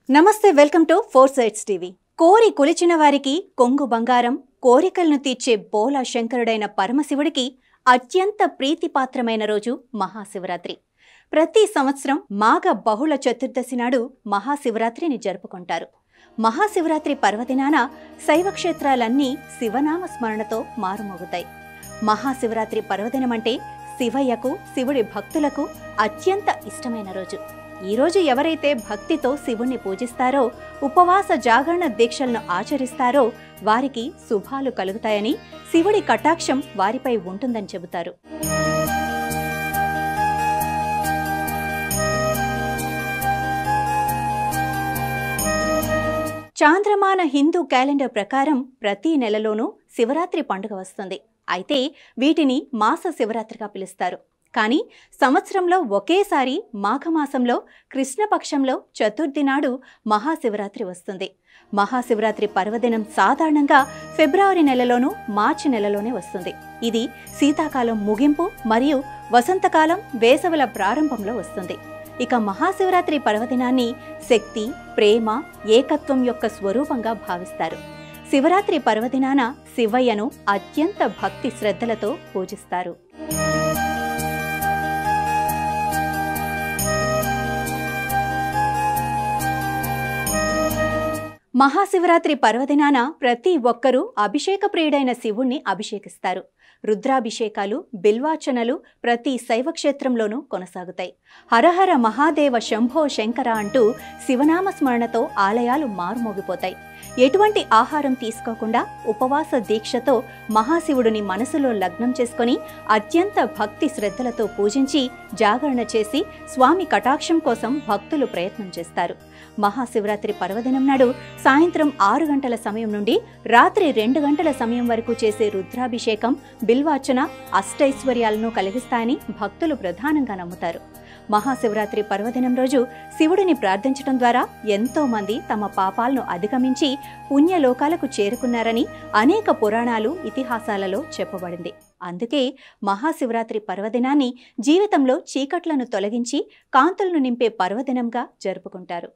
నమస్తే, welcome to four sides TV. కోరి కొలిచిన వారికి కొంగు బంగారం, కోరికలను తీర్చే బోలా శంకరుడైన పరమశివుడికి అత్యంత ప్రీతిపాత్రమైన రోజు మహాశివరాత్రి. ప్రతి సంవత్సరం మాఘ బహుళ చతుర్దశి నాడు మహాశివరాత్రిని జరుపుకుంటారు. మహాశివరాత్రి పర్వదినాన శైవక్షేత్రాలన్నీ శివనామ స్మరణతో మారుమోగుతాయి. మహాశివరాత్రి పర్వదినమంటే శివయ్యకు, శివుడి భక్తులకు అత్యంత ఇష్టమైన రోజు. ఈ రోజు ఎవరైతే భక్తితో శివుణ్ణి పూజిస్తారో, ఉపవాస జాగరణ దీక్షలను ఆచరిస్తారో వారికి శుభాలు కలుగుతాయని, శివుడి కటాక్షం వారిపై ఉంటుందని చెబుతారు. చాంద్రమాన హిందూ క్యాలెండర్ ప్రకారం ప్రతి నెలలోనూ శివరాత్రి పండుగ వస్తుంది. అయితే వీటిని మాస శివరాత్రిగా పిలుస్తారు. కానీ సంవత్సరంలో ఒకేసారి మాఘమాసంలో కృష్ణపక్షంలో చతుర్థి నాడు మహాశివరాత్రి వస్తుంది. మహాశివరాత్రి పర్వదినం సాధారణంగా ఫిబ్రవరి నెలలోనూ మార్చి నెలలోనే వస్తుంది. ఇది శీతాకాలం ముగింపు మరియు వసంతకాలం వేసవిల ప్రారంభంలో వస్తుంది. ఇక మహాశివరాత్రి పర్వదినాన్ని శక్తి, ప్రేమ, ఏకత్వం యొక్క స్వరూపంగా భావిస్తారు. శివరాత్రి పర్వదినాన శివయ్యను అత్యంత భక్తి శ్రద్ధలతో పూజిస్తారు. మహాశివరాత్రి పర్వదినాన ప్రతి ఒక్కరూ అభిషేక ప్రియుడైన శివుణ్ణి అభిషేకిస్తారు. రుద్రాభిషేకాలు, బిల్వార్చనలు ప్రతి శైవక్షేత్రంలోనూ కొనసాగుతాయి. హరహర మహాదేవ శంభో శంకర అంటూ శివనామ స్మరణతో ఆలయాలు మారుమోగిపోతాయి. ఎటువంటి ఆహారం తీసుకోకుండా ఉపవాస దీక్షతో మహాశివుడిని మనసులో లగ్నం చేసుకొని అత్యంత భక్తి శ్రద్ధలతో పూజించి జాగరణ చేసి స్వామి కటాక్షం కోసం భక్తులు ప్రయత్నం చేస్తారు. మహాశివరాత్రి పర్వదినం నాడు సాయంత్రం 6 గంటల సమయం నుండి రాత్రి 2 గంటల సమయం వరకు చేసే రుద్రాభిషేకం, బిల్వార్చన అష్టైశ్వర్యాలను కలిగిస్తాయని భక్తులు ప్రధానంగా నమ్ముతారు. మహాశివరాత్రి పర్వదినం రోజు శివుడిని ప్రార్థించడం ద్వారా ఎంతో మంది తమ పాపాలను అధిగమించి పుణ్యలోకాలకు చేరుకున్నారని అనేక పురాణాలు, ఇతిహాసాలలో చెప్పబడింది. అందుకే మహాశివరాత్రి పర్వదినాన్ని జీవితంలో చీకట్లను తొలగించి కాంతులను నింపే పర్వదినంగా జరుపుకుంటారు.